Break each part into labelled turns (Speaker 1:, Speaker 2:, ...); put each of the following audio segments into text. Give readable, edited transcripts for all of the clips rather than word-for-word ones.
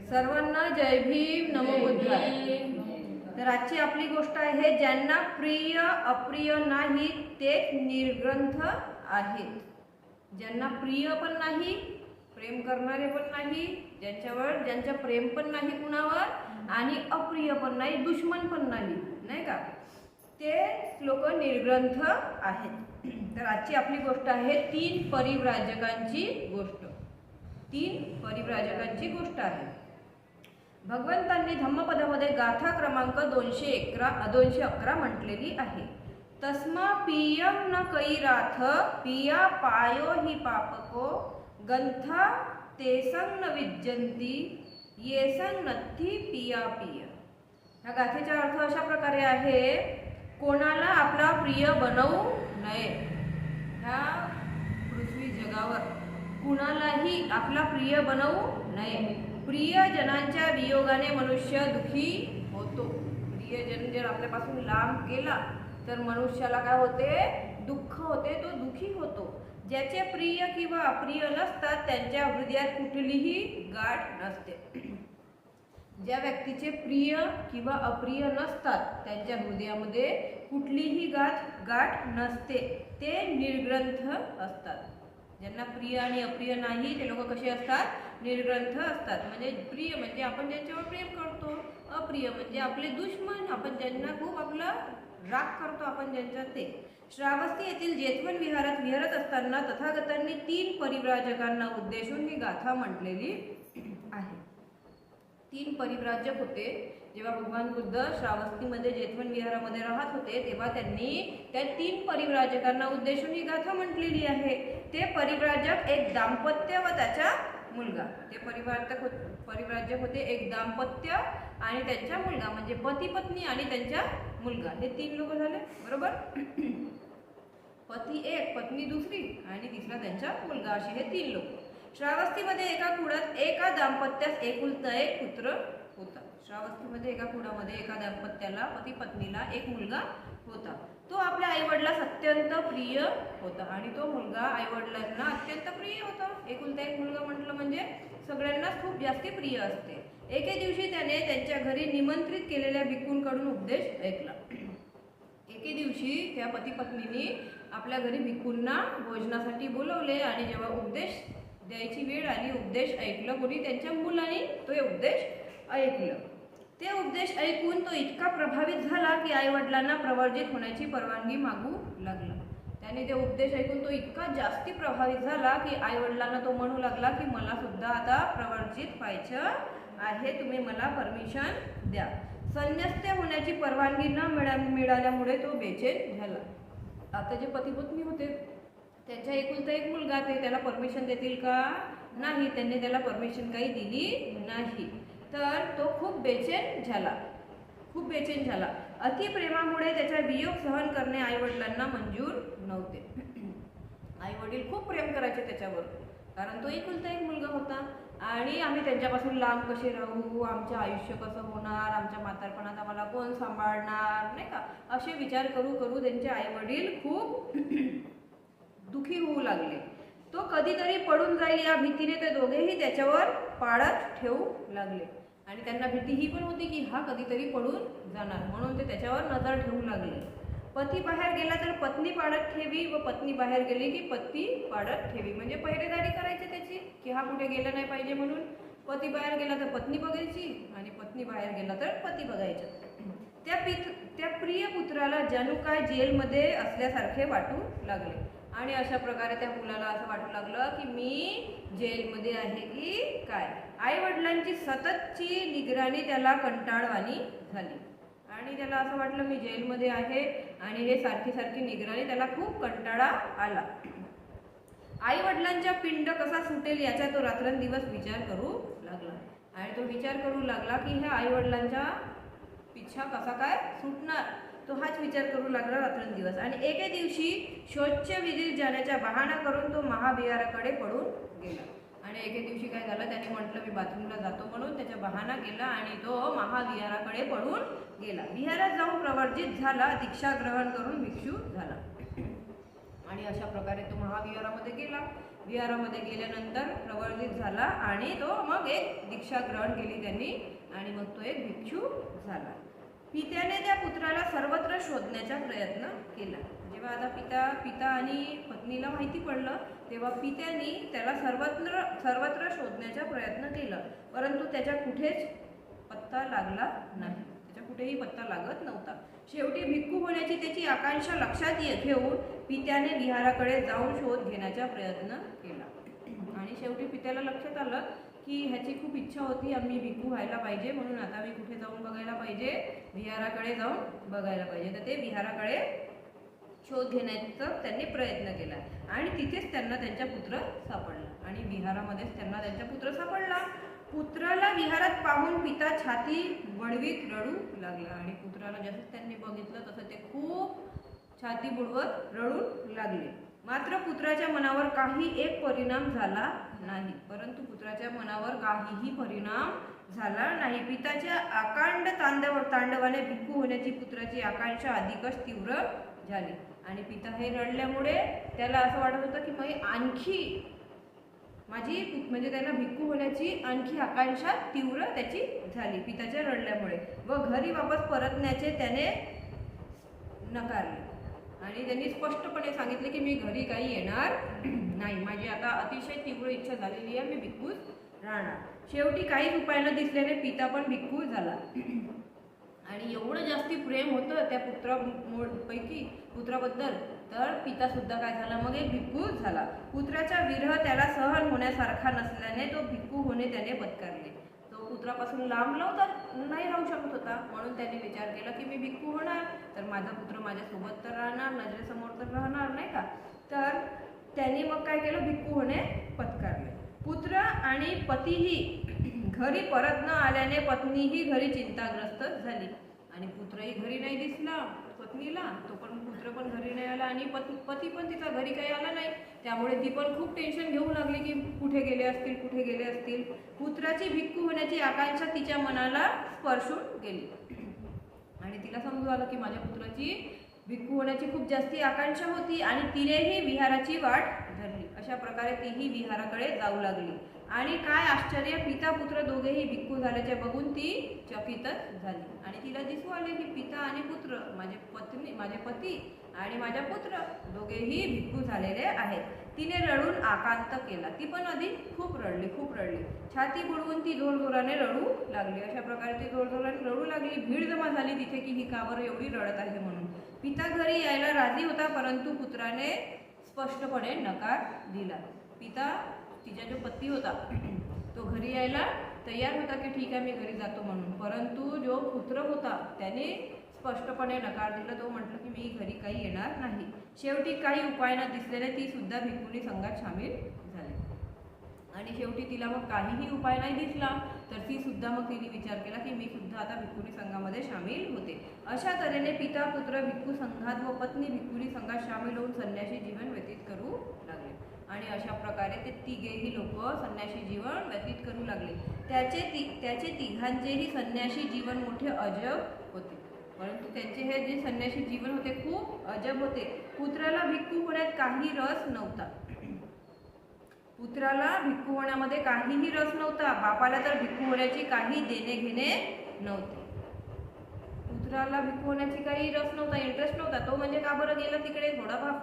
Speaker 1: सर्वांना जय भीम, नमो बुद्धाय. तर आजची आपली गोष्ट आहे, ज्यांना प्रिय अप्रिय नाही ते निर्ग्रंथ आहेत. ज्यांना प्रिय पण नाही, प्रेम करणारे पण नाही, ज्यांचं प्रेम पण नाही कुणावर आणि अप्रिय पण नाही, दुश्मन पण नाही, नाही का, ते लोक निर्ग्रंथ आहेत. तर आजची आपली गोष्ट आहे 3 परिव्राजकांची गोष्ट. 3 परिव्राजकांची गोष्ट आहे. भगवंतांनी धम्मपदामध्ये गाथा क्रमांक 211 म्हटलेली आहे. तस्मा पियम न कैराथ पिया पायो हि पापको गंथा तेसंग न विज्जंती येसंग नत्थी पिया पिय. ह्या गाथेचा अर्थ अशा प्रकारे आहे, कोणाला आपला प्रिय बनवू नये. ह्या पृथ्वी जगावर कुणालाही आपला प्रिय बनवू नये. प्रियजनांच्या वियोगाने मनुष्य दुखी होतो. प्रियजन जर आपल्यापासून लांब गेला तर मनुष्याला काय होते, दुःख होते, तो दुखी होतो. ज्याचे प्रिय किंवा अप्रिय नसतात त्यांच्या हृदयात कुठलीही गाठ नसते. ज्या व्यक्तीचे प्रिय किंवा अप्रिय नसतात त्यांच्या हृदयामध्ये कुठलीही गाठ नसते, ते निर्ग्रंथ असतात. ज्यांना प्रिय आणि अप्रिय नाही ते लोक कसे असतात, निर्ग्रंथ असतात. म्हणजे प्रिय म्हणजे आपण ज्यांच्यावर प्रेम करतो, अप्रिय म्हणजे आपले दुश्मन, आपण ज्यांना खूप आपला राग करतो आपण ज्यांच्या ते. श्रावस्ती येथील जेतवन विहारात विहरत असताना तथागतांनी 3 परिव्राजकांना उद्देशून ही गाथा म्हटलेली आहे. 3 परिव्राजक होते. जेव्हा भगवान बुद्ध श्रावस्तीमध्ये जेतवन विहारामध्ये राहत होते तेव्हा त्यांनी त्या 3 परिव्राजकांना उद्देशून ही गाथा म्हटलेली आहे. ते परिव्राजक एक दाम्पत्य व त्याचा मुलगा. ते परिव्राजक होते एक दाम्पत्य आणि त्यांचा मुलगा, म्हणजे पती पत्नी आणि त्यांचा मुलगा, हे 3 लोक झाले, बरोबर. पती एक, पत्नी दुसरी आणि तिसरा त्यांचा मुलगा, असे हे 3 लोक. श्रावस्तीमध्ये एका कुळात एका दाम्पत्यास एकुलता एक पुत्र होता. श्रावस्तीमध्ये एका कुळामध्ये एका दाम्पत्याला, पती पत्नीला एक मुलगा होता. तो आपल्या आईवडिलास अत्यंत प्रिय होता आणि तो मुलगा आईवडिलांना अत्यंत प्रिय होता. एकुलता एक मुलगा म्हटलं म्हणजे सगळ्यांनाच खूप जास्ती प्रिय असते. एके दिवशी त्याने त्यांच्या घरी निमंत्रित केलेल्या भिक्खूंकडून उपदेश ऐकला. एके दिवशी त्या पती पत्नीने आपल्या घरी भिक्खूंना भोजनासाठी बोलवले आणि जेव्हा उपदेश द्यायची वेळ आली, उपदेश ऐकलं कोणी, त्यांच्या मुलाने तो उपदेश ऐकलं. ते उपदेश ऐकून तो इतका प्रभावित झाला की आईवडिलांना प्रवर्जित होण्याची परवानगी मागू लागला. त्याने ते उपदेश ऐकून तो इतका जास्ती प्रभावित झाला की आईवडिलांना तो म्हणू लागला की मला सुद्धा आता प्रवर्जित व्हायचं आहे, तुम्ही मला परमिशन द्या. संन्यस्त होण्याची परवानगी न मिळाल्यामुळे तो बेचैन झाला. आता जे पतिपत्नी होते त्यांच्या एकुलता एक मुलगा, ते त्याला परमिशन देतील का, नाही, त्यांनी त्याला परमिशन काही दिली नाही. तर तो खूप बेचैन झाला. अतिप्रेमामुळे त्याचा वियोग सहन करणे आईवडिलांना मंजूर नव्हते. आईवडील खूप प्रेम करायचे त्याच्यावर, कारण तो एकुलता एक मुलगा होता आणि आम्ही त्यांच्यापासून लांब कसे राहू, आमचं आयुष्य कसं होणार, आमच्या म्हातारपणात आम्हाला कोण सांभाळणार, नाही का, असे विचार करू त्यांचे आईवडील खूप दुखी होऊ लागले. तो कधीतरी पडून जाईल या भीतीने ते दोघेही त्याच्यावर पाळत ठेवू लागले आणि त्यांना भीती ही पण होती की हा कधीतरी पडून जाणार, म्हणून ते त्याच्यावर नजर ठेवू लागले. पती बाहेर गेला तर पत्नी पाळत ठेवी व पत्नी बाहेर गेली की पती पाळत ठेवी. म्हणजे पहिरेदारी करायची त्याची की हा कुठे गेला नाही पाहिजे म्हणून. पती बाहेर गेला तर पत्नी बघायची आणि पत्नी बाहेर गेला तर पती बघायचं. त्या प्रिय पुत्राला जणू काय जेलमध्ये असल्यासारखे वाटू लागले आणि अशा प्रकारे त्या मुलाला असं वाटू लागलं की मी जेलमध्ये आहे की काय. आई वडिलांची सततची निगराणी त्याला कंटाळवाणी झाली आणि त्याला असं वाटलं मी जेलमध्ये आहे आणि हे सारखी निगराणी त्याला खूप कंटाळा आला. आई वडिलांचा पिंड कसा सुटेल याचा तो रात्रंदिवस विचार करू लागला आणि तो विचार करू लागला की ह्या आई वडिलांचा पिच्छा कसा काय सुटणार. तो हाच विचार करू लागला रात्रंदिवस. आणि एके दिवशी शौचविधीत जाण्याचा बहाणा करून तो महाविहाराकडे पळून गेला. आणि एके दिवशी काय झालं, त्याने म्हटलं मी बाथरूमला जातो म्हणून त्याचा बहाणा केला आणि तो महाविहाराकडे पळून गेला. विहारात जाऊन प्रवर्जित झाला, दीक्षा ग्रहण करून भिक्षू झाला. आणि अशा प्रकारे तो महाविहारामध्ये गेला. विहारामध्ये गेल्यानंतर प्रवर्जित झाला आणि तो मग एक दीक्षा ग्रहण केली त्यांनी आणि मग तो एक भिक्षू झाला. पित्याने त्या पुत्राला सर्वत्र शोधण्याचा प्रयत्न केला. जेव्हा आता पिता आणि पत्नीला माहिती पडलं तेव्हा पित्याने त्याला सर्वत्र शोधण्याचा प्रयत्न केला, परंतु त्याच्या कुठेच पत्ता लागला नाही. त्याच्या कुठेही पत्ता लागत नव्हता. शेवटी भिक्खू होण्याची त्याची आकांक्षा लक्षात घेऊन पित्याने विहाराकडे जाऊन शोध घेण्याचा प्रयत्न केला. आणि शेवटी पित्याला लक्षात आलं की ह्याची खूप इच्छा होती आम्ही भिक्खू व्हायला पाहिजे, म्हणून आता मी कुठे जाऊन बघायला पाहिजे, विहाराकडे जाऊन बघायला पाहिजे. तर ते विहाराकडे शोध घेण्याचा त्यांनी प्रयत्न केला आणि तिथेच त्यांना त्यांचा पुत्र सापडला. आणि विहारामध्येच त्यांना त्यांचा पुत्र सापडला. पुत्राला विहारात पाहून पिता छाती बळवीत रडू लागला. आणि पुत्राला जसं त्यांनी बघितलं तसं ते खूप छाती बुडवत रडू लागले. मात्र पुत्राच्या मनावर काही एक परिणाम झाला नाही. परंतु पुत्राच्या मनावर काहीही परिणाम झाला नाही. पिताच्या अकांड तांडवाने भिक्खू होण्याची पुत्राची आकांक्षा अधिकच तीव्र झाली. आणि पिता हे रडल्यामुळे त्याला असं वाटत होतं की मग आणखी म्हणजे त्यांना भिक्खू होण्याची आणखी आकांक्षा तीव्र त्याची झाली पिताच्या रडल्यामुळे. व घरी वापस परतण्याचे त्याने नकारले. आणि त्यांनी स्पष्टपणे सांगितले की मी घरी काही येणार नाही, माझी आता अतिशय तीव्र इच्छा झालेली आहे, मी भिक्खूच राहणार. शेवटी काहीच उपाय न दिसल्याने पिता पण भिक्खू झाला. आणि एवढं जास्ती प्रेम होतं त्या पुत्राबद्दल तर पिता सुद्धा काय झाला, मग एक भिक्खू झाला. पुत्राचा विरह त्याला सहन होण्यासारखा नसल्याने तो भिक्खू होणे त्याने पत्करले. तो पुत्रापासून लांब नाही राहू शकत होता, म्हणून त्याने विचार केला की मी भिक्खू होणार तर माझा पुत्र माझ्यासोबत तर राहणार, नजरेसमोर तर राहणार नाही का. तर त्यांनी मग काय केलं, भिक्खू होणे पत्करले. पुत्र आणि पतीही घरी परत न आल्याने पत्नीही घरी चिंताग्रस्त झाली. आणि पुत्रही घरी नाही दिसला पत्नीला, पुत्र पण घरी नाही आला आणि पती पण तिचा घरी काही आला नाही. त्यामुळे ती पण खूप टेन्शन घेऊ लागली की कुठे गेले असतील. पुत्राची भिक्खू होण्याची आकांक्षा तिच्या मनाला स्पर्शून गेली आणि तिला समजून आलं की माझ्या पुत्राची भिक्खू होण्याची खूप जास्ती आकांक्षा होती आणि तिनेही विहाराची वाट धरली. अशा प्रकारे तीही विहाराकडे जाऊ लागली. आणि काय आश्चर्य, पिता पुत्र दोघेही भिक्खू झाल्याचे बघून ती चकितच झाली. आणि तिला दिसू आले की पिता आणि पुत्र माझे पती आणि माझा पुत्र दोघेही भिक्खू झालेले आहेत. तिने रडून आकांत केला. ती पण आधी खूप रडली. छाती बुडवून ती जोरजोराने रडू लागली. अशा प्रकारे ती जोरजोराने रडू लागली. भीड जमा झाली तिथे की ही का बरं एवढी रडत आहे म्हणून. पिता घरी यायला राजी होता, परंतु पुत्राने स्पष्टपणे नकार दिला. पिता तिचा जो पती होता तो घरी यायला तयार होता की ठीक आहे मी घरी जातो म्हणून, परंतु जो पुत्र होता त्याने स्पष्टपणे नकार दिला. तो म्हटलं की मी घरी काही येणार नाही. शेवटी काही उपाय न दिसलेले ती सुद्धा भिक्खुनी संघात सामील झाली. आणि शेवटी तिला मग काहीही उपाय नाही दिसला तर ती सुद्धा मग तिने विचार केला की मी सुद्धा आता भिक्खुनी संघामध्ये सामील होते. अशा तऱ्हेने पिता पुत्र भिक्खू संघात व पत्नी भिक्खुनी संघात सामील होऊन संन्यासी जीवन व्यतीत करू लागले. आणि अशा प्रकारे ते तिघेही लोक संन्यासी जीवन व्यतीत करू लागले. त्याचे तिघांचेही संन्यासी जीवन मोठे अजब होते, परंतु त्यांचे हे जे संन्यासी जीवन होते खूप अजब होते. पुत्राला भिक्खू होण्यात काही रस नव्हता. पुत्राला भिक्खू होण्यामध्ये काहीही रस नव्हता. बापाला तर भिक्खू होण्याची काही देणे घेणे नव्हते. पुत्राला भिक्खू होण्याची काही रस नव्हता, इंटरेस्ट नव्हता. तो म्हणजे का बरं गेला तिकडे,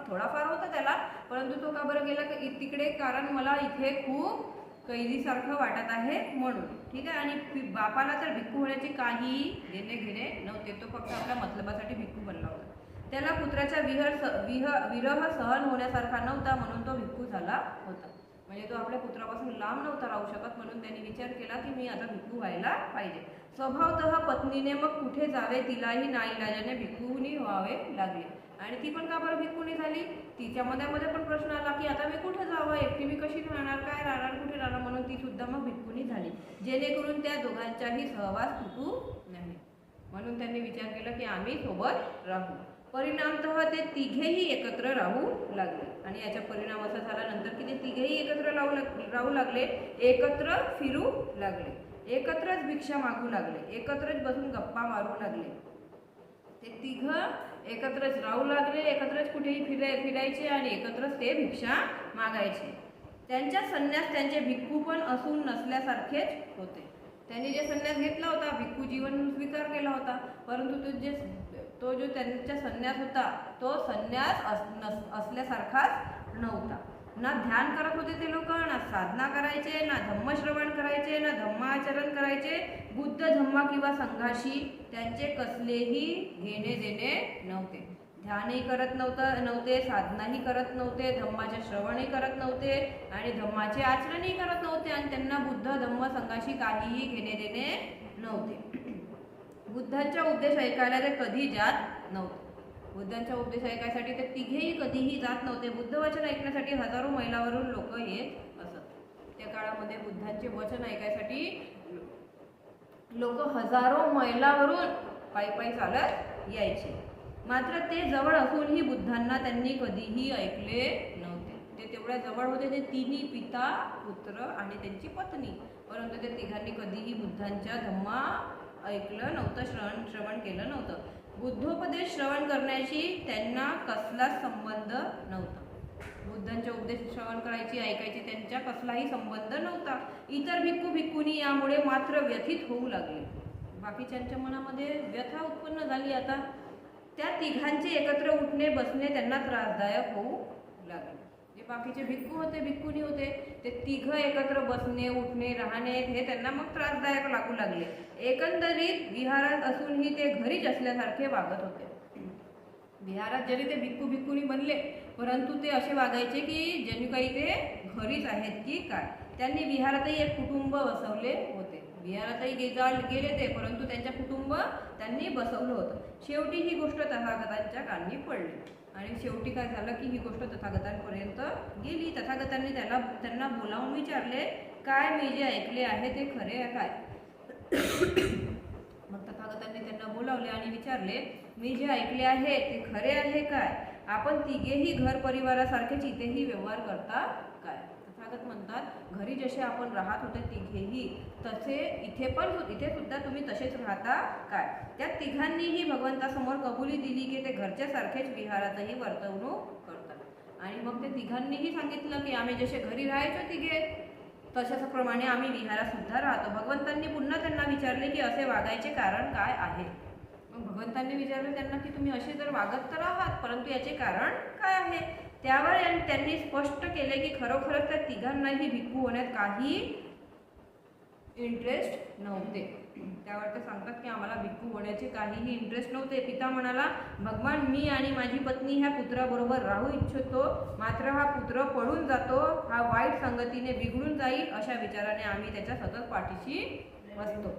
Speaker 1: थोडाफार होता त्याला, परंतु तो का बरं गेला तिकडे, कारण मला इथे खूप कैदीसारखं वाटत आहे म्हणून. ठीक आहे. आणि बापाला तर भिक्खू होण्याची काही देणे घेणे नव्हते. तो फक्त आपल्या मतलबासाठी भिक्खू बनला होता. त्याला पुत्राचा विरह सहन होण्यासारखा नव्हता म्हणून तो भिक्खू झाला होता. म्हणजे तो आपल्या पुत्रापासून लांब नव्हता राहू शकत, म्हणून त्यांनी विचार केला की मी आता भिक्खू व्हायला पाहिजे. स्वभावतः पत्नीने मग कुठे जावे तिलाही नाईलाजाने भिक्खूनी व्हावे लागले. आणि ती पण का बरं भिक्खुनी झाली, तिच्या मध्ये पण प्रश्न आला की आता मी कुठे जावं, एकटी मी कशी राहणार, काय राहणार, कुठे राहणार, म्हणून ती सुद्धा मग भिक्खुनी झाली, जेणेकरून त्या दोघांचाही सहवास तुटू नाही. म्हणून त्यांनी विचार केला की आम्ही सोबत राहू. परिणामतः ते तिघेही एकत्र राहू लागले. आणि याचा परिणाम असा झाला नंतर की ते तिघेही एकत्र राहू लागले, एकत्र फिरू लागले, एकत्रच भिक्षा मागू लागले, एकत्रच बसून गप्पा मारू लागले. ते तिघ एकत्रच राहू लागले, एकत्रच कुठेही फिरायचे आणि एकत्रच ते भिक्षा मागायचे. त्यांच्या संन्यास त्यांचे भिक्खू पण असून नसल्यासारखेच होते. त्यांनी जे संन्यास घेतला होता, भिक्खू जीवन स्वीकार केला होता, परंतु तो जो त्यांचा संन्यास होता तो संन्यास असल्यासारखाच नव्हता. ना ध्यान करत होते ते लोक, ना साधना करायचे, ना धम्मश्रवण करायचे, ना धम्माचरण करायचे. बुद्ध धम्मा किंवा संघाशी त्यांचे कसलेही घेणे देणे नव्हते. ध्यानही करत नव्हते, साधनाही करत नव्हते, धम्माचे श्रवणही करत नव्हते आणि धम्माचे आचरणही करत नव्हते. आणि त्यांना बुद्ध धम्म संघाशी काहीही घेणे देणे नव्हते. बुद्धांचा उपदेश ऐकायला ते कधी जात नव्हते. बुद्धांचा उपदेश ऐकायसाठी ते तिघेही कधीही जात नव्हते. बुद्ध वचन ऐकण्यासाठी हजारो मैलावरून लोक येत असत. त्या काळामध्ये बुद्धांचे वचन ऐकायसाठी लोक हजारो मैलावरून पायी चालत यायचे. मात्र ते जवळ असूनही बुद्धांना त्यांनी कधीही ऐकले नव्हते. ते तेवढ्या जवळ होते, ते तिन्ही पिता, पुत्र आणि त्यांची पत्नी, परंतु ते तिघांनी कधीही बुद्धांच्या धम्मा ऐकलं नव्हतं, श्रवण केलं नव्हतं. बुद्धोपदेश श्रवण करण्याशी त्यांना कसलाच संबंध नव्हता. बुद्धांचे उपदेश श्रवण करायची, ऐकायची त्यांच्या कसलाही संबंध नव्हता. इतर भिक्खुनी यामुळे मात्र व्यथित होऊ लागले. बाकीच्यांच्या मनामध्ये व्यथा उत्पन्न झाली. आता त्या तिघांचे एकत्र उठणे बसणे त्यांना त्रासदायक होऊ लागले. जे बाकीचे भिक्खुनी होते ते तिघ एकत्र बसणे, उठणे, राहणे हे त्यांना मग त्रासदायक लागू लागले. एकंदरीत विहारात असूनही ते घरीच असल्यासारखे वागत होते. विहारात जरी ते भिक्खुनी बनले, परंतु ते असे वागायचे की जणू काही ते घरीच आहेत की काय. त्यांनी विहारातही एक कुटुंब बसवले होते. विहारातही गेले ते, परंतु त्यांच्या कुटुंब त्यांनी बसवलं होतं. शेवटी ही गोष्ट तथागतांच्या कानी पडली. आणि शेवटी काय झालं की ही गोष्ट तथागतांपर्यंत गेली. तथागतांनी त्यांना बोलावून विचारले, काय मी जे ऐकले आहे ते खरे आहे काय. मग तथागतांनी त्यांना बोलावले आणि विचारले, मी जे ऐकले आहे ते खरे आहे काय. आपण तिघेही घर परिवारासारखेच इथेही व्यवहार करता काय. तथागत म्हणतात, घरी जसे आपण राहत होते तिघेही तसे इथे सुद्धा तुम्ही तसेच राहता काय. त्या तिघांनीही भगवंतासमोर कबुली दिली की ते घरच्या सारखेच विहारातही वर्तवणूक करतात. आणि मग ते तिघांनीही सांगितलं की आम्ही जसे घरी राहायचो तिघे तशाच प्रमाणे आम्ही विहारात सुद्धा राहतो. भगवंतांनी पुन्हा त्यांना विचारले की असे वागायचे कारण काय आहे. मग भगवंतांनी विचारलं त्यांना की तुम्ही असे जर वागत तर आहात, परंतु याचे कारण काय आहे. त्यावर त्यांनी स्पष्ट केले की खरोखरच त्या तिघांनाही भिक्खू होण्यात काही इंटरेस्ट नव्हते. त्यावर ते सांगतात की आम्हाला भिक्खू होण्याचे काहीही इंटरेस्ट नव्हते. पिता म्हणाला, भगवान मी आणि माझी पत्नी ह्या पुत्राबरोबर राहू इच्छितो, मात्र हा पुत्र पळून जातो, हा वाईट संगतीने बिघडून जाईल अशा विचाराने आम्ही त्याच्या सतत पाठीशी असतो.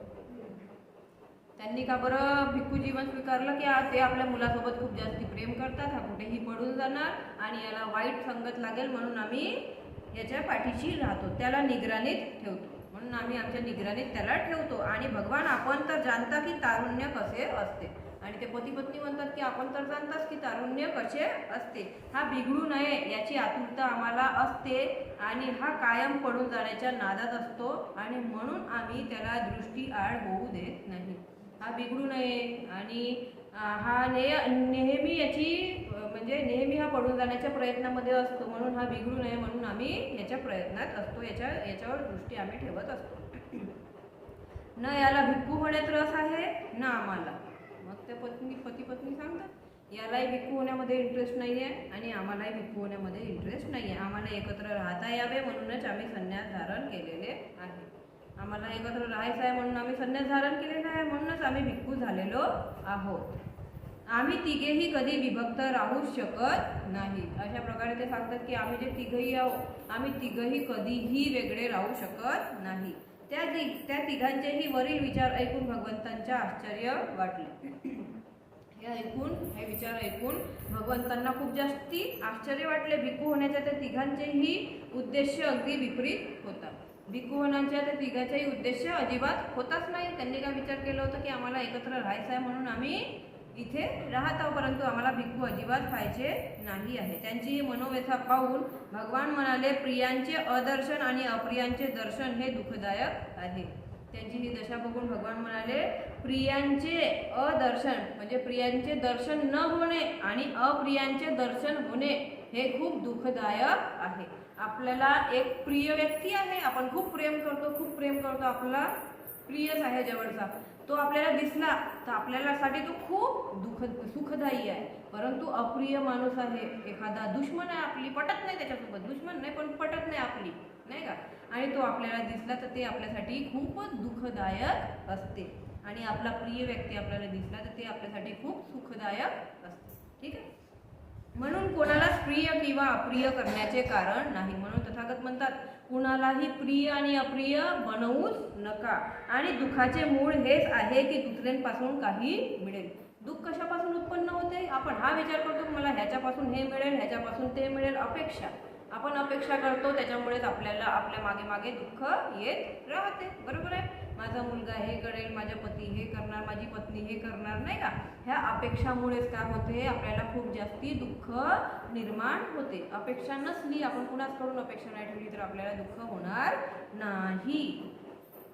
Speaker 1: त्यांनी का बरं भिक्खू जीवन स्वीकारलं की ते आपल्या मुलासोबत खूप जास्ती प्रेम करतात, हा कुठेही पडून जाणार आणि याला वाईट संगत लागेल म्हणून आम्ही याच्या पाठीशी राहतो, त्याला निगराणीत ठेवतो, म्हणून आम्ही आमच्या निगराणीत त्याला ठेवतो. आणि भगवान आपण तर जाणता की तारुण्य कसे असते. आणि ते पती पत्नी म्हणतात की आपण तर जाणताच की तारुण्य कसे असते. हा बिघडू नये याची आतुरता आम्हाला असते आणि हा कायम पडून जाण्याच्या नादात असतो आणि म्हणून आम्ही त्याला दृष्टी आड होऊ देत नाही. हा बिघडू नये आणि हा नेहमी नेहमी हा पडून जाण्याच्या प्रयत्नामध्ये असतो, म्हणून हा बिघडू नये म्हणून आम्ही याच्या प्रयत्नात असतो, याच्यावर दृष्टी आम्ही ठेवत असतो. न याला भिक्खू होण्यात रस आहे ना आम्हाला. मग ते पती पत्नी सांगतात यालाही भिक्खू होण्यामध्ये इंटरेस्ट नाही आहे आणि आम्हालाही भिक्खू होण्यामध्ये इंटरेस्ट नाही आहे. आम्हाला एकत्र राहता यावे म्हणूनच आम्ही संन्यास धारण केलेले आहे. आम्हाला एकत्र राहायचं आहे म्हणून आम्ही संन्यास धारण केलेला आहे, म्हणूनच आम्ही भिक्खू झालेलो आहोत. आम्ही तिघेही कधी विभक्त राहू शकत नाही. अशा प्रकारे ते सांगतात की आम्ही जे तिघही आहोत आम्ही तिघही कधीही वेगळे राहू शकत नाही. त्या तिघांचेही वरील विचार ऐकून भगवंतांचे आश्चर्य वाटले. हे विचार ऐकून भगवंतांना खूप जास्ती आश्चर्य वाटले. भिक्खू होण्याच्या त्या तिघांचेही उद्देश अगदी विपरीत होता. भिक्खूंच्या त्या तिघाचाही उद्देश अजिबात होताच नाही. त्यांनी काय विचार केला होता की आम्हाला एकत्र राहायचं आहे म्हणून आम्ही इथे राहत आहोत, परंतु आम्हाला भिक्खू अजिबात पाहिजे नाही आहे. त्यांची ही मनोव्यथा पाहून भगवान म्हणाले, प्रियांचे अदर्शन आणि अप्रियांचे दर्शन हे दुःखदायक आहे. त्यांची ही दशा बघून भगवान म्हणाले, प्रियांचे अदर्शन म्हणजे प्रियांचे दर्शन न होणे आणि अप्रियांचे दर्शन होणे हे खूप दुःखदायक आहे. आपल्याला एक प्रिय व्यक्ती आहे, आपण खूप प्रेम करतो, आपला प्रियच आहे जवळचा, तो आपल्याला दिसला तर आपल्यासाठी तो खूप सुखदायी आहे. परंतु अप्रिय माणूस आहे, एखादा दुश्मन आहे, आपली पटत नाही त्याच्यासोबत, दुश्मन नाही पण पटत नाही आपली, नाही का, आणि तो आपल्याला दिसला तर ते आपल्यासाठी खूपच दुःखदायक असते. आणि आपला प्रिय व्यक्ती आपल्याला दिसला तर ते आपल्यासाठी खूप सुखदायक असते. ठीक आहे. म्हणून कोणालाच प्रिय किंवा अप्रिय करण्याचे कारण नाही. म्हणून तथागत म्हणतात, कुणालाही प्रिय आणि अप्रिय बनवूच नका. आणि दुःखाचे मूळ हेच आहे की दुसऱ्यांपासून काही मिळेल. दुःख कशापासून उत्पन्न होते? आपण हा विचार करतो की मला ह्याच्यापासून हे मिळेल, ह्याच्यापासून ते मिळेल, अपेक्षा. आपण अपेक्षा करतो, त्याच्यामुळेच आपल्याला आपल्या मागे मागे दुःख येत राहते. बरोबर आहे. माझा मुलगा हे करेल, माझा पती हे करणार, माझी पत्नी हे करणार, नाही का. ह्या अपेक्षामुळेच काय होते, आपल्याला खूप जास्ती दुःख निर्माण होते. अपेक्षा नसली, आपण कुणाकडून अपेक्षा नाही ठेवली तर आपल्याला दुःख होणार नाही.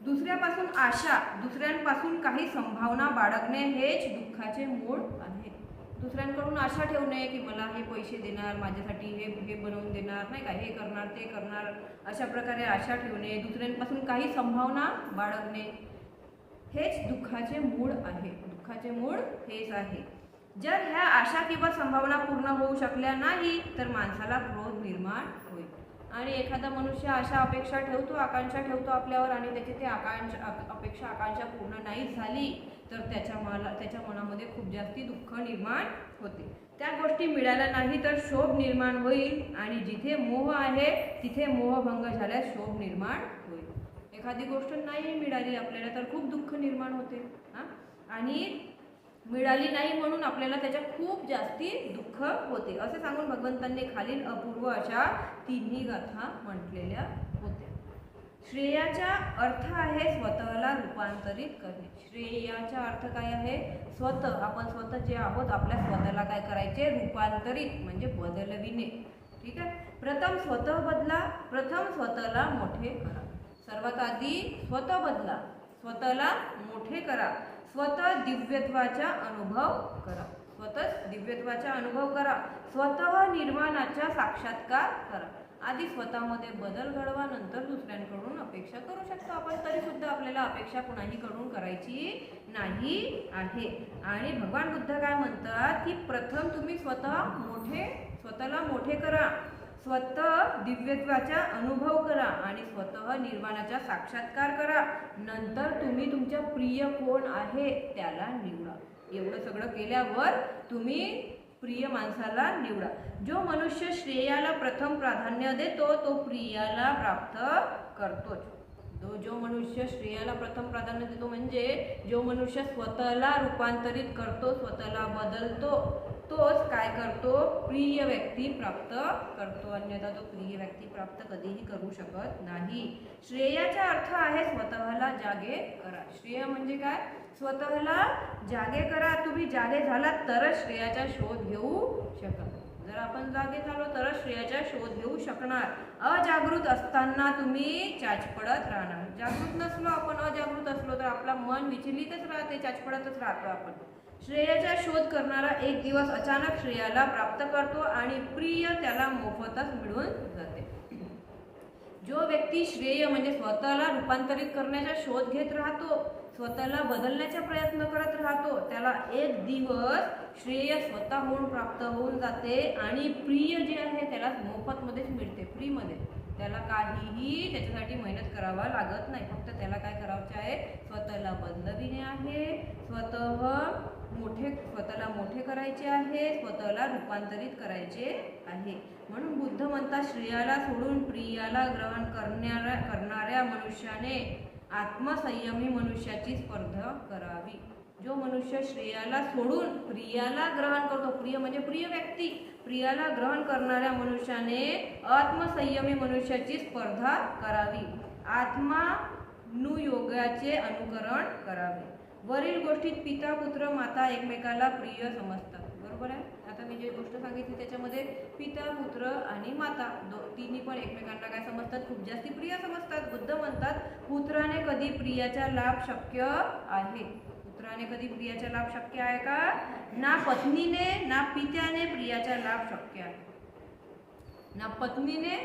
Speaker 1: दुसऱ्यापासून आशा, दुसऱ्यांपासून काही संभावना बाळगणे हेच दुःखाचे मूळ आहे. दुसऱ्यांकडून आशा ठेवणे की मला हे पैसे देणार, माझ्यासाठी हे बनवून देणार, नाही का, हे करणार ते करणार, अशा प्रकारे आशा ठेवणे, दुसऱ्यांपासून काही संभावना बाळगणे हेच दुःखाचे मूळ आहे. दुःखाचे मूळ हेच आहे. जर ह्या आशा किंवा संभावना पूर्ण होऊ शकल्या नाही तर माणसाला क्रोध निर्माण होईल. आणि एखादा मनुष्य आशा अपेक्षा ठेवतो, आकांक्षा ठेवतो आपल्यावर, आणि त्याची ते अपेक्षा आकांक्षा पूर्ण नाही झाली तर त्याच्या मनामध्ये खूप जास्ती दुःख निर्माण होते. त्या गोष्टी मिळाल्या नाही तर शोभ निर्माण होईल, आणि जिथे मोह आहे तिथे मोहभंग झाल्यास शोभ निर्माण होईल. एखादी गोष्ट नाही मिळाली आपल्याला तर खूप दुःख निर्माण होते, आणि मिळाली नाही म्हणून आपल्याला त्याच्या खूप जास्ती दुःख होते. असे सांगून भगवंतांनी खालील अपूर्व अशा तिन्ही गाथा म्हटलेल्या होत्या. श्रेयाचा अर्थ आहे स्वतःला रूपांतरित करणे. श्रेयाचा अर्थ काय आहे? स्वतः, आपण स्वतः जे आहोत आपल्या स्वतःला काय करायचे? रूपांतरित म्हणजे बदलविणे. ठीक आहे. प्रथम स्वतः बदला, प्रथम स्वतःला मोठे करा. सर्वात आधी स्वतः बदला, स्वतःला मोठे करा, स्वतः दिव्यत्वाचा अनुभव करा, स्वतःच दिव्यत्वाचा अनुभव करा, स्वतः निर्वाणाचा साक्षात्कार करा. आधी स्वतःमध्ये बदल घडवा, नंतर दुसऱ्यांकडून अपेक्षा करू शकतो आपण. तरी सुद्धा आपल्याला अपेक्षा कुणाहीकडून करायची नाही आहे. आणि भगवान बुद्ध काय म्हणतात की प्रथम तुम्ही स्वतःला मोठे करा, स्वतः दिव्यत्वाचा अनुभव करा आणि स्वतः निर्वाणाचा साक्षात्कार करा. नंतर तुम्ही तुमच्या प्रिय कोण आहे त्याला निवडा. एवढं सगळं केल्यावर तुम्ही प्रिय माणसाला निवडा. जो मनुष्य श्रेयाला प्रथम प्राधान्य देतो तो प्रियाला प्राप्त करतोच. जो मनुष्य श्रेयाला प्रथम प्राधान्य देतो म्हणजे जो मनुष्य स्वतःला रूपांतरित करतो, स्वतःला बदलतो, तोच काय करतो? प्रिय व्यक्ती प्राप्त करतो. अन्यथा तो प्रिय व्यक्ती प्राप्त कधीही करू शकत नाही. श्रेयाचा अर्थ आहे स्वतःला जागे करा. श्रेय म्हणजे काय? स्वतःला जागे करा. तुम्ही जागे झालात तरच श्रेयाचा शोध घेऊ शकाल. जर आपण जागे झालो तरच श्रेयाचा शोध घेऊ शकणार. अजागृत असताना तुम्ही चाचपडत राहणार. जागृत नसलो आपण, अजागृत असलो तर आपला मन विचलितच राहते, चाचपडतच राहतो आपण. श्रेयाचा शोध करणारा एक दिवस अचानक श्रेयाला प्राप्त करतो आणि प्रिय त्याला मोफतच मिळून जाते. जो व्यक्ती श्रेय म्हणजे स्वतःला रूपांतरित करण्याचा शोध घेत राहतो, स्वतःला बदलण्याचा प्रयत्न करत राहतो, त्याला एक दिवस श्रेय स्वतःहून प्राप्त होऊन जाते आणि प्रिय जे आहे त्याला मोफतमध्येच मिळते, फ्रीमध्ये. त्याला काहीही त्याच्यासाठी मेहनत करावा लागत नाही. फक्त त्याला काय करायचे आहे? स्वतःला बदलविणे आहे, स्वतःला मोठे करायचे आहे, स्वतःला रूपांतरित करायचे आहे. म्हणून बुद्ध म्हणतात श्रेयाला सोडून प्रियाला ग्रहण करणाऱ्या मनुष्याने आत्मसंयमी मनुष्याची स्पर्धा करावी. जो मनुष्य श्रेयाला सोडून प्रियाला ग्रहण करतो, प्रिय म्हणजे प्रिय व्यक्ती, प्रियाला ग्रहण करणाऱ्या मनुष्याने आत्मसंयमी मनुष्याची स्पर्धा करावी, आत्मानुयोगाचे अनुकरण करावे. वरील गोष्टीत पिता पुत्र माता एकमेकाला प्रिय समजतात. बरोबर आहे. आता मी जे गोष्ट सांगितली त्याच्यामध्ये पिता पुत्र आणि माता तिन्ही पण एकमेकांना काय समजतात, खूप जास्ती प्रिय समजतात. बुद्ध म्हणतात पुत्राने कधी प्रियाचा लाभ शक्य आहे, पुत्राने कधी प्रियाचा लाभ शक्य आहे का? ना पत्नीने ना पित्याने प्रियाचा लाभ शक्य आहे. ना पत्नीने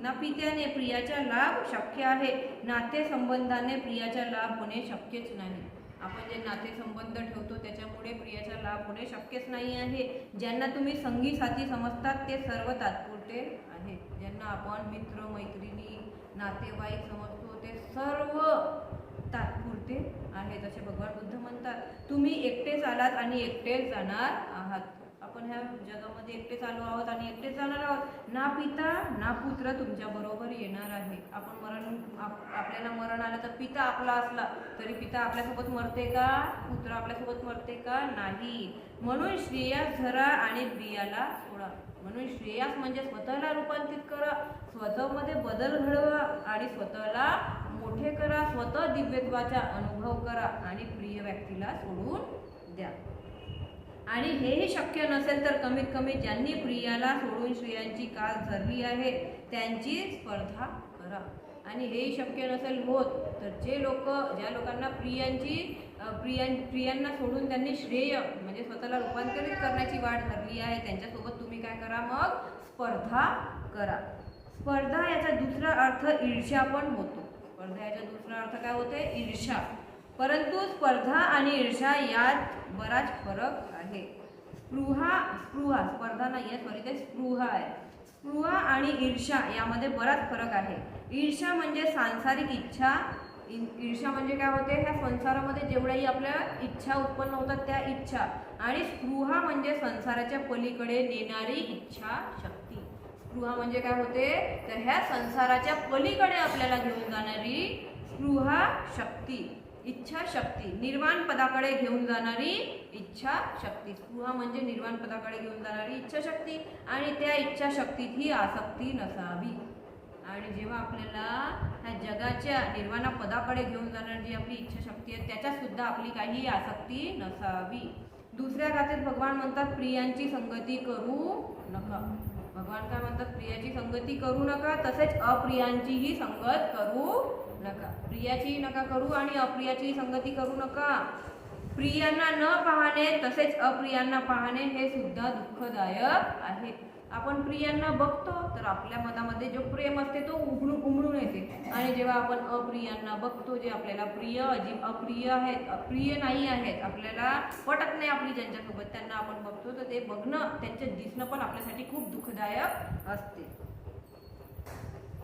Speaker 1: ना पित्याने प्रियाचा लाभ शक्य आहे. नाते संबंधाने प्रियाचा लाभ होणे शक्यच नाही. आपण जे नाते संबंध ठेवतो त्याच्यामुळे प्रियाचा लाभ होणे शक्यच नाही आहे. ज्यांना तुम्ही संगी साथी समजतात ते सर्व तात्पुरते आहेत. ज्यांना आपण मित्र मैत्रिणी नातेवाईक समजतो ते सर्व तात्पुरते आहेत असे भगवान बुद्ध म्हणतात. तुम्ही एकटेच आलात आणि एकटेच जाणार आहात. आपण ह्या जगामध्ये एकटेच आलो आहोत आणि एकटेच जाणार आहोत. ना पिता ना पुत्र तुमच्या बरोबर येणार आहे. आपण आपल्याला मरण आलं तर पिता आपला असला तरी पिता आपल्यासोबत मरते का? पुत्र आपल्यासोबत मरते का? नाही. म्हणून श्रेयास धरा आणि प्रियाला सोडा. म्हणून श्रेयास म्हणजे स्वतःला रूपांतरित करा, स्वतःमध्ये बदल घडवा आणि स्वतःला मोठे करा, स्वतः दिव्यत्वाचा अनुभव करा आणि प्रिय व्यक्तीला सोडून द्या. आणि हेही शक्य नसेल तर कमीत कमी ज्यांनी प्रियाला सोडून श्रेयांची कास धरली आहे त्यांची स्पर्धा करा. आणि हेही शक्य नसेल होत तर ज्या लोकांना प्रियांना सोडून त्यांनी श्रेय म्हणजे स्वतःला रूपांतरित करण्याची वाट धरली आहे त्यांच्यासोबत तुम्ही काय करा, मग स्पर्धा करा. स्पर्धा याचा दुसरा अर्थ ईर्ष्या पण होतो. स्पर्धा याचा दुसरा अर्थ काय होते? ईर्ष्या. परंतु स्पर्धा आणि ईर्ष्या यात बराच फरक आहे. स्पर्धा नाही आहे, सॉरी, ते स्पृहा आहे. स्पृहा आणि ईर्ष्या यामध्ये बराच फरक आहे. ईर्ष्या म्हणजे सांसारिक इच्छा. ईर्ष्या म्हणजे काय होते? ह्या संसारामध्ये जेवढ्याही आपल्या इच्छा उत्पन्न होतात त्या इच्छा. आणि स्पृहा म्हणजे संसाराच्या पलीकडे नेणारी इच्छा शक्ती. स्पृहा म्हणजे काय होते? तर ह्या संसाराच्या पलीकडे आपल्याला घेऊन जाणारी स्पृहा शक्ती, इच्छा शक्ती, निर्वाण पदाकडे घेऊन जाणारी इच्छा शक्ती. स्पृहा म्हणजे निर्वाण पदाकडे घेऊन जाणारी इच्छा शक्ती. आणि त्या इच्छा शक्तीत ही आसक्ती नसावी. आणि जेव्हा आपल्याला ह्या जगाच्या निर्वाणा पदाकडे घेऊन जाणारी जी आपली इच्छा शक्ती आहे त्याच्यात सुद्धा आपली काही आसक्ती नसावी. दुसऱ्या गाथेत भगवान म्हणतात प्रियांची संगती करू नका. भगवान काय म्हणतात? प्रियाची संगती करू नका, तसेच अप्रियांचीही संगत करू नका. प्रियाची नका करू आणि अप्रियाची संगती करू नका. प्रियांना न पाहणे तसेच अप्रियांना पाहणे हे सुद्धा दुःखदायक आहे. आपण प्रियांना बघतो तर आपल्या मनामध्ये जो प्रेम असते तो उमळून येते. आणि जेव्हा आपण अप्रियांना बघतो, जे आपल्याला अप्रिय नाही आहेत, आपल्याला पटत नाही आपली ज्यांच्यासोबत, त्यांना आपण बघतो तर ते बघणं, त्यांचं दिसणं पण आपल्यासाठी खूप दुःखदायक असते.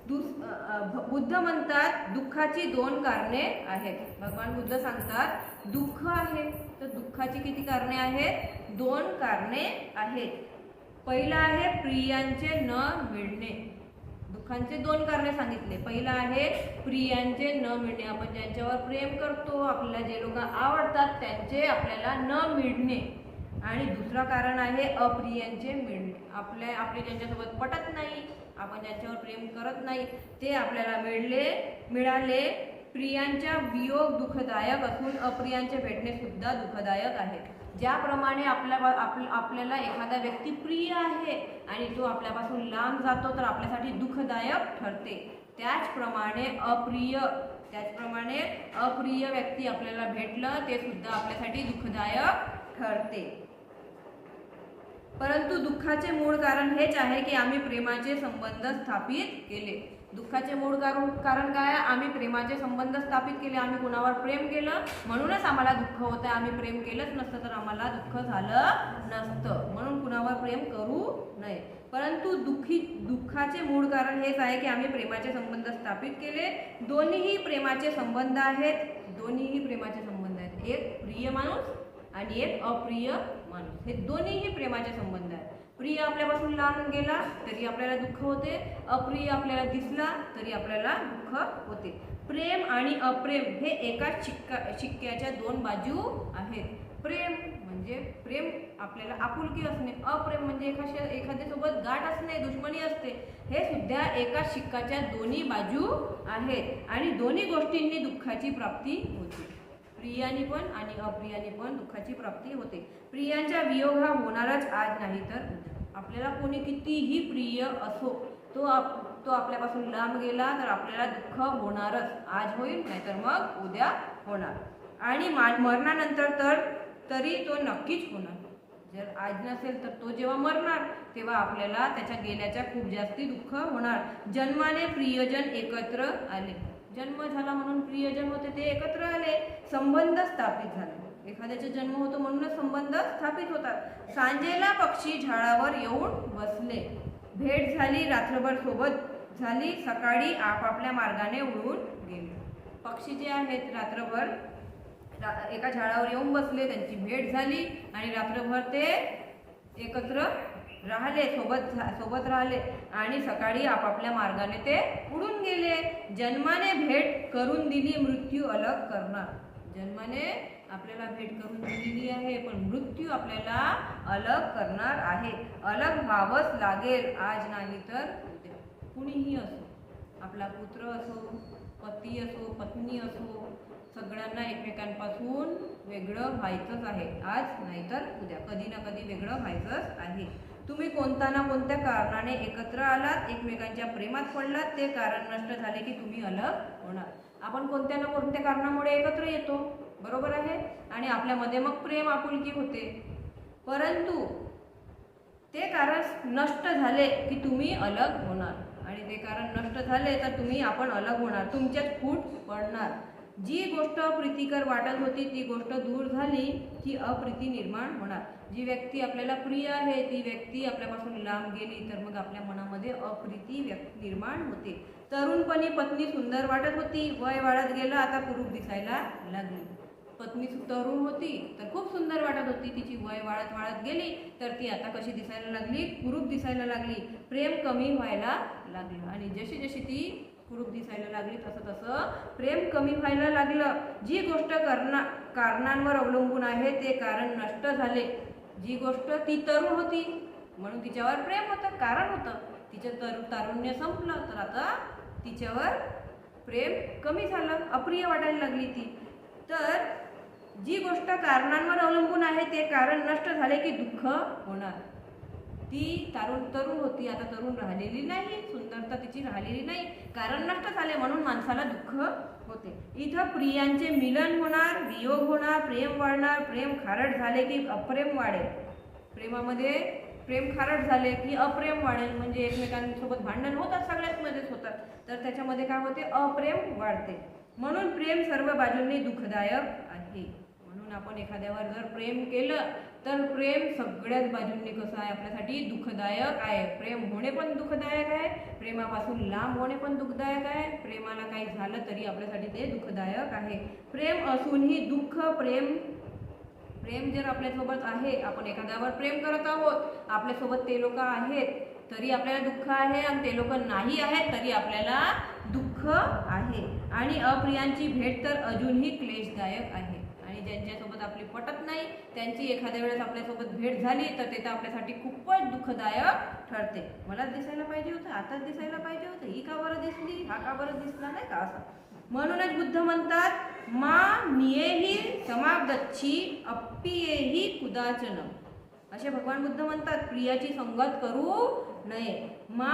Speaker 1: बुद्ध म्हणतात दुःखाची 2 कारणे आहेत. भगवान बुद्ध सांगतात दुःख आहे तर दुःखाची किती कारणे आहेत? 2 कारणे आहेत. पहिला आहे प्रियांचे न मिळणे. दुःखांचे 2 कारणे सांगितले. पहिला आहे प्रियांचे न मिळणे. आपण ज्यांच्यावर प्रेम करतो, आपल्याला जे लोक आवडतात त्यांचे आपल्याला न मिळणे. आणि दुसरं कारण आहे अप्रियांचे मिळणे. आपले ज्यांच्यासोबत पटत नाही, आपण ज्यांच्यावर प्रेम करत नाही ते आपल्याला मिळाले. प्रियांचा वियोग दुःखदायक असून अप्रियांचे भेटणे सुद्धा दुःखदायक आहे. ज्याप्रमाणे आपल्याला एखादा व्यक्ती प्रिय आहे आणि तो आपल्यापासून लांब जातो तर आपल्यासाठी दुःखदायक ठरते, त्याचप्रमाणे अप्रिय व्यक्ती आपल्याला भेटलं ते सुद्धा आपल्यासाठी दुःखदायक ठरते. परंतु दुःखाचे मूळ कारण हेच आहे की आम्ही प्रेमाचे संबंध स्थापित केले. दुःखाचे मूळ कारण काय? आम्ही प्रेमाचे संबंध स्थापित केले. आम्ही कुणावर प्रेम केलं म्हणूनच आम्हाला दुःख होतं. आम्ही प्रेम केलंच नसतं तर आम्हाला दुःख झालं नसतं. म्हणून कुणावर प्रेम करू नये. परंतु दुःखाचे मूळ कारण हेच आहे की आम्ही प्रेमाचे संबंध स्थापित केले. दोन्हीही प्रेमाचे संबंध आहेत. एक प्रिय माणूस आणि एक अप्रिय माणूस, हे दोन्हीही प्रेमाचे संबंध आहेत. प्रिय आपल्यापासून लांब गेला तरी आपल्याला दुःख होते, अप्रिय आपल्याला दिसला तरी आपल्याला दुःख होते. प्रेम आणि अप्रेम हे एकाच शिक्क्याच्या दोन बाजू आहेत. प्रेम म्हणजे प्रेम आपल्याला आपुलकी असणे, अप्रेम म्हणजे एखाद्यासोबत गाठ असणे, दुश्मनी असते. हे सुद्धा एकाच शिक्क्याच्या दोन्ही बाजू आहेत आणि दोन्ही गोष्टींनी दुःखाची प्राप्ती होते. प्रियाने पण आणि अप्रियाने पण दुःखाची प्राप्ती होते. प्रियांचा वियोग हा होणारच आज नाही तर उद्या. आपल्याला कोणी कितीही प्रिय असो, तो आपल्यापासून लांब गेला तर आपल्याला दुःख होणारच. आज होईल नाहीतर मग उद्या होणार आणि मरणानंतर तरी तो नक्कीच होणार. जर आज नसेल तर तो जेव्हा मरणार तेव्हा आपल्याला त्याच्या गेल्याच्या खूप जास्ती दुःख होणार. जन्माने प्रियजन एकत्र आले. जन्म झाला म्हणून प्रियजन होते ते एकत्र आले, संबंध स्थापित झाले. एखाद्याचा जन्म होतो म्हणूनच संबंध स्थापित होतात. सांजेला पक्षी झाडावर येऊन बसले, भेट झाली, रात्रभर सोबत झाली, सकाळी आपापल्या मार्गाने उडून गेले. पक्षी जे आहेत रात्रभर एका झाडावर येऊन बसले, त्यांची भेट झाली आणि रात्रभर ते एकत्र राहिले, सोबत राहिले आणि सकाळी आपापल्या मार्गाने ते उडून गेले. जन्माने भेट करून दिली, मृत्यू अलग करणार. जन्माने आपल्याला भेट करून दिलेली आहे पण मृत्यू आपल्याला अलग करणार आहे. अलग व्हावंच लागेल, आज नाही तर उद्या. कुणीही असो, आपला पुत्र असो, पती असो, पत्नी असो, सगळ्यांना एकमेकांपासून वेगळं व्हायचंच आहे. आज नाहीतर उद्या कधी ना कधी वेगळं व्हायचंच आहे. तुम्ही कोणत्या ना कोणत्या कारणाने एकत्र आलात, एकमेकांच्या प्रेमात पडलात, ते कारण नष्ट झाले की तुम्ही अलग होणार. आपण कोणत्या ना कोणत्या कारणामुळे एकत्र येतो, बरोबर आहे, आणि आपल्यामध्ये मग प्रेम आपुलकी होते. परंतु ते कारण नष्ट झाले की तुम्ही अलग होणार आणि ते कारण नष्ट झाले तर आपण अलग होणार, तुमच्यात फूट पडणार. जी गोष्ट प्रीतिकर वाटत होती ती गोष्ट दूर झाली की अप्रीती निर्माण होणार. जी व्यक्ती आपल्याला प्रिय आहे ती व्यक्ती आपल्यापासून लांब गेली तर मग आपल्या मनामध्ये अप्रीती निर्माण होते. तरुणपणी पत्नी सुंदर वाटत होती, वय वाढत गेलं, आता कुरूप दिसायला लागली. पत्नी तरुण होती तर खूप सुंदर वाटत होती, तिची वय वाढत गेली तर ती आता कशी दिसायला लागली, कुरूप दिसायला लागली. प्रेम कमी व्हायला लागलं आणि जशी ती कुरूप दिसायला लागली तसं प्रेम कमी व्हायला लागलं. जी गोष्ट कारणांवर अवलंबून आहे ते कारण नष्ट झाले. जी गोष्ट ती तरुण होती म्हणून तिच्यावर प्रेम होतं, कारण होतं, तिचं तारुण्य संपलं तर आता तिच्यावर प्रेम कमी झालं, अप्रिय वाटायला लागली ती. तर जी गोष्ट कारणांवर अवलंबून आहे ते कारण नष्ट झाले की दुःख होणार. ती तरुण होती, आता तरुण राहिलेली नाही, सुंदरता तिची राहिलेली नाही, कारण नष्ट झाले म्हणून माणसाला दुःख होते. इथं प्रियांचे मिलन होणार, वियोग होणार, प्रेम वाढणार. प्रेम खारट झाले की अप्रेम वाढेल. प्रेमामध्ये प्रेम खारट झाले की अप्रेम वाढेल, म्हणजे एकमेकांसोबत भांडण होतात, सगळ्याच मध्येच होतात, तर त्याच्यामध्ये काय होते, अप्रेम वाढते. म्हणून प्रेम सर्व बाजूंनी दुःखदायक आहे. म्हणून आपण एखाद्यावर जर प्रेम केलं तर प्रेम सगळ्याच बाजूंनी कसं आहे, आपल्यासाठी दुःखदायक आहे. प्रेम होणे पण दुःखदायक आहे, प्रेमापासून लांब होणे पण दुःखदायक आहे. प्रेमाला काही झालं तरी आपल्यासाठी ते दुःखदायक आहे. प्रेम असूनही दुःख. प्रेम जर आपल्यासोबत आहे, आपण एखाद्यावर प्रेम करत आहोत, आपल्यासोबत ते लोक आहेत तरी आपल्याला दुःख आहे आणि ते लोक नाही आहेत तरी आपल्याला दुःख आहे. आणि अप्रियांची भेट तर अजूनही क्लेशदायक आहे. आणि ज्यांच्यासोबत आपली पटत नाही त्यांची एखाद्या वेळेस आपल्यासोबत भेट झाली तर ते तर आपल्यासाठी खूपच दुःखदायक ठरते. मलाच दिसायला पाहिजे होतं, आताच दिसायला पाहिजे होतं, ही का बरं दिसली, हा का बरं दिसला नाही का, असं. म्हणूनच बुद्ध म्हणतात, मा नियेही समागच्छी अप्पियेही कुदाचनम. असे भगवान बुद्ध म्हणतात, प्रियाची संगत करू नये. मा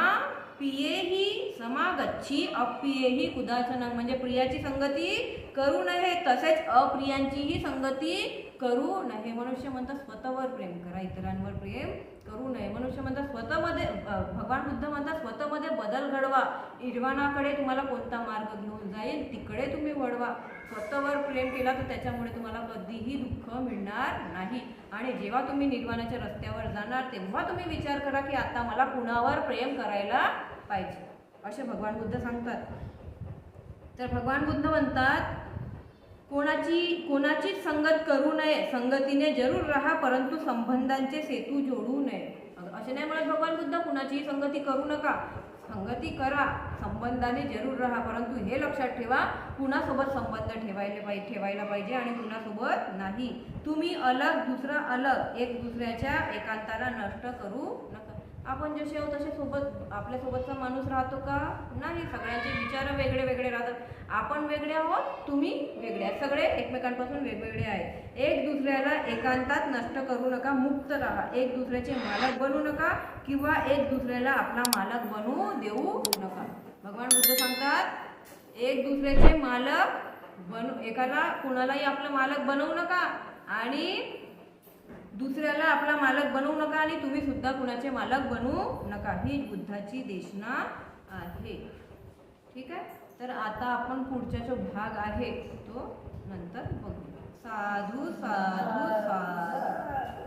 Speaker 1: पियेही समागच्छी अप्पियेही कुदाचनम, म्हणजे प्रियाची संगती करू नये तसेच अप्रियांचीही संगती करू नये. मनुष्य म्हणतात स्वतःवर प्रेम करा, इतरांवर प्रेम करू नये. मनुष्य म्हणतात स्वतःमध्ये, भगवान बुद्ध म्हणतात स्वतःमध्ये बदल घडवा. निर्वाणाकडे तुम्हाला कोणता मार्ग घेऊन जाईल तिकडे तुम्ही वळवा. स्वतःवर प्रेम केला तर त्याच्यामुळे तुम्हाला कधीही दुःख मिळणार नाही. आणि जेव्हा तुम्ही निर्वाणाच्या रस्त्यावर जाणार तेव्हा तुम्ही विचार करा की आता मला कुणावर प्रेम करायला पाहिजे, असे भगवान बुद्ध सांगतात. तर भगवान बुद्ध म्हणतात, कोणाचीच संगत करू नये, संगतीने जरूर राहा परंतु संबंधांचे सेतू जोडू नये. असे नाही म्हणत भगवान बुद्ध कुणाचीही संगती करू नका, संगती करा, संबंधाने जरूर राहा, परंतु हे लक्षात ठेवा कुणासोबत संबंध ठेवायला पाहिजे आणि कुणासोबत नाही. तुम्ही अलग दुसरा अलग, एक दुसऱ्याच्या एकांताला नष्ट करू नका. आपण जसे आहोत तसे सोबत आपल्या सोबतचा माणूस राहतो का? नाही. सगळ्यांचे विचार वेगळे वेगळे राहतात. आपण वेगळे आहोत, तुम्ही वेगळे आहात, सगळे एकमेकांपासून वेगवेगळे आहेत. एक दुसऱ्याला एकांतात नष्ट करू नका, मुक्त राहा. एक दुसऱ्याचे मालक बनू नका किंवा एक दुसऱ्याला आपला मालक बनू देऊ नका. भगवान बुद्ध सांगतात एक दुसऱ्याचे मालक एकाला कुणालाही आपलं मालक बनवू नका आणि दुसऱ्याला आपला मालक बनवू नका आणि तुम्ही सुद्धा कुणाचे मालक बनवू नका. ही बुद्धाची देशना आहे. ठीक आहे. तर आता आपण पुढचा जो भाग आहे तो नंतर बघू. साधू साधू साधू.